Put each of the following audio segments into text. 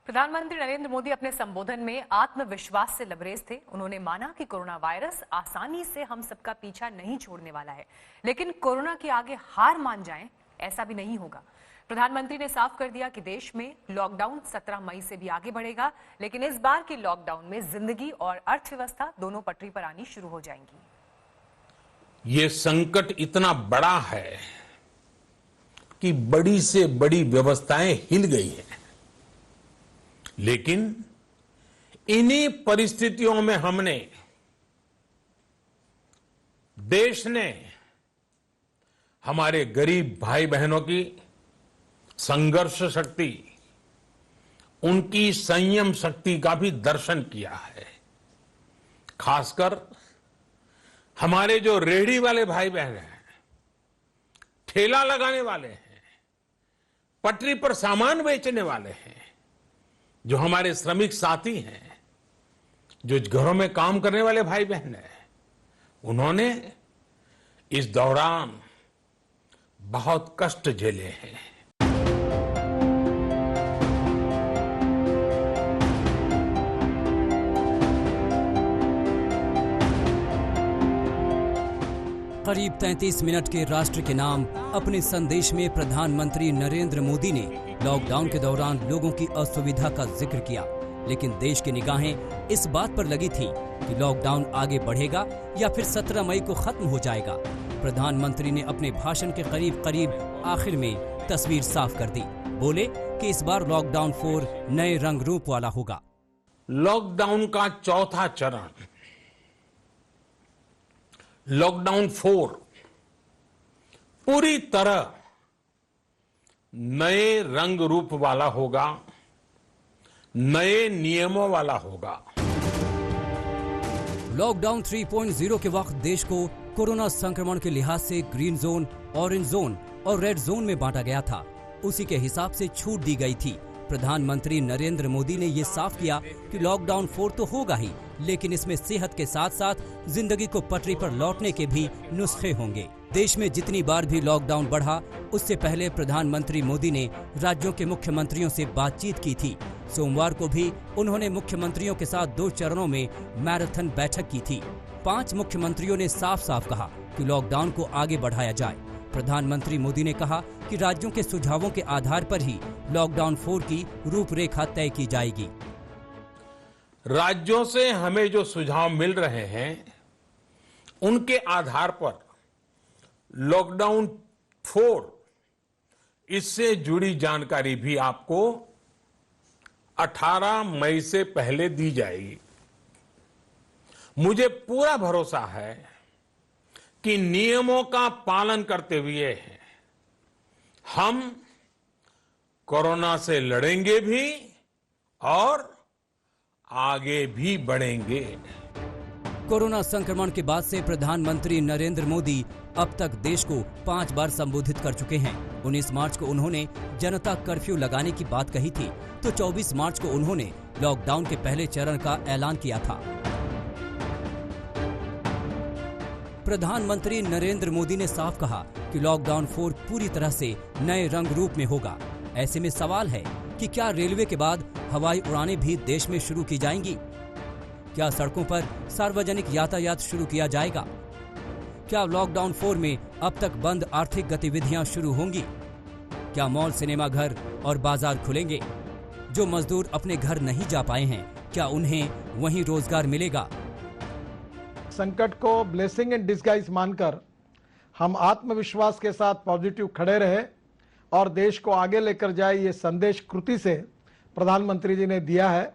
प्रधानमंत्री नरेंद्र मोदी अपने संबोधन में आत्मविश्वास से लबरेज थे। उन्होंने माना कि कोरोना वायरस आसानी से हम सबका पीछा नहीं छोड़ने वाला है, लेकिन कोरोना के आगे हार मान जाएं, ऐसा भी नहीं होगा। प्रधानमंत्री ने साफ कर दिया कि देश में लॉकडाउन 17 मई से भी आगे बढ़ेगा, लेकिन इस बार के लॉकडाउन में जिंदगी और अर्थव्यवस्था दोनों पटरी पर आनी शुरू हो जाएंगी। ये संकट इतना बड़ा है कि बड़ी से बड़ी व्यवस्थाएं हिल गई हैं, लेकिन इन्हीं परिस्थितियों में देश ने हमारे गरीब भाई बहनों की संघर्ष शक्ति, उनकी संयम शक्ति का भी दर्शन किया है। खासकर हमारे जो रेहड़ी वाले भाई बहन हैं, ठेला लगाने वाले हैं, पटरी पर सामान बेचने वाले हैं, जो हमारे श्रमिक साथी हैं, जो घरों में काम करने वाले भाई बहन हैं, उन्होंने इस दौरान बहुत कष्ट झेले हैं। करीब 33 मिनट के राष्ट्र के नाम अपने संदेश में प्रधानमंत्री नरेंद्र मोदी ने लॉकडाउन के दौरान लोगों की असुविधा का जिक्र किया, लेकिन देश की निगाहें इस बात पर लगी थी कि लॉकडाउन आगे बढ़ेगा या फिर 17 मई को खत्म हो जाएगा। प्रधानमंत्री ने अपने भाषण के करीब आखिर में तस्वीर साफ कर दी। बोले कि इस बार लॉकडाउन 4 नए रंग रूप वाला होगा। लॉकडाउन का चौथा चरण, लॉकडाउन 4 पूरी तरह नए रंग रूप वाला होगा, नए नियमों वाला होगा। लॉकडाउन 3.0 के वक्त देश को कोरोना संक्रमण के लिहाज से ग्रीन जोन, ऑरेंज जोन और रेड जोन में बांटा गया था। उसी के हिसाब से छूट दी गई थी। प्रधानमंत्री नरेंद्र मोदी ने ये साफ किया कि लॉकडाउन 4 तो होगा ही, लेकिन इसमें सेहत के साथ साथ जिंदगी को पटरी पर लौटने के भी नुस्खे होंगे। देश में जितनी बार भी लॉकडाउन बढ़ा, उससे पहले प्रधानमंत्री मोदी ने राज्यों के मुख्यमंत्रियों से बातचीत की थी। सोमवार को भी उन्होंने मुख्यमंत्रियों के साथ 2 चरणों में मैराथन बैठक की थी। 5 मुख्यमंत्रियों ने साफ साफ कहा कि लॉकडाउन को आगे बढ़ाया जाए। प्रधानमंत्री मोदी ने कहा कि राज्यों के सुझावों के आधार पर ही लॉकडाउन 4 की रूपरेखा तय की जाएगी। राज्यों से हमें जो सुझाव मिल रहे हैं, उनके आधार पर लॉकडाउन 4, इससे जुड़ी जानकारी भी आपको 18 मई से पहले दी जाएगी। मुझे पूरा भरोसा है कि नियमों का पालन करते हुए हम कोरोना से लड़ेंगे भी और आगे भी बढ़ेंगे। कोरोना संक्रमण के बाद से प्रधानमंत्री नरेंद्र मोदी अब तक देश को 5 बार संबोधित कर चुके हैं। 19 मार्च को उन्होंने जनता कर्फ्यू लगाने की बात कही थी, तो 24 मार्च को उन्होंने लॉकडाउन के पहले चरण का ऐलान किया था। प्रधानमंत्री नरेंद्र मोदी ने साफ कहा कि लॉकडाउन 4 पूरी तरह से नए रंग रूप में होगा। ऐसे में सवाल है कि क्या रेलवे के बाद हवाई उड़ानें भी देश में शुरू की जाएंगी? क्या सड़कों पर सार्वजनिक यातायात शुरू किया जाएगा? क्या लॉकडाउन 4 में अब तक बंद आर्थिक गतिविधियां शुरू होंगी? क्या मॉल, सिनेमा घर और बाजार खुलेंगे? जो मजदूर अपने घर नहीं जा पाए हैं, क्या उन्हें वहीं रोजगार मिलेगा? संकट को ब्लेसिंग इन डिस्गाइज मानकर हम आत्मविश्वास के साथ पॉजिटिव खड़े रहे और देश को आगे लेकर जाए, ये संदेश कृति से प्रधानमंत्री जी ने दिया है।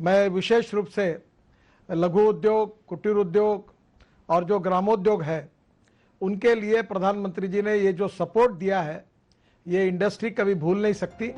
मैं विशेष रूप से लघु उद्योग, कुटीर उद्योग और जो ग्रामोद्योग है, उनके लिए प्रधानमंत्री जी ने ये जो सपोर्ट दिया है, ये इंडस्ट्री कभी भूल नहीं सकती।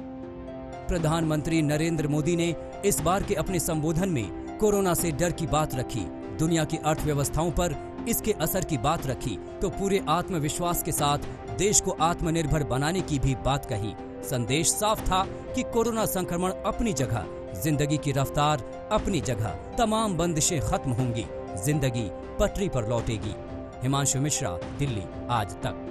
प्रधानमंत्री नरेंद्र मोदी ने इस बार के अपने संबोधन में कोरोना से डर की बात रखी, दुनिया की अर्थव्यवस्थाओं पर इसके असर की बात रखी, तो पूरे आत्मविश्वास के साथ देश को आत्मनिर्भर बनाने की भी बात कही। संदेश साफ था कि कोरोना संक्रमण अपनी जगह, जिंदगी की रफ्तार अपनी जगह, तमाम बंदिशें खत्म होंगी, जिंदगी पटरी पर लौटेगी। हिमांशु मिश्रा, दिल्ली आज तक।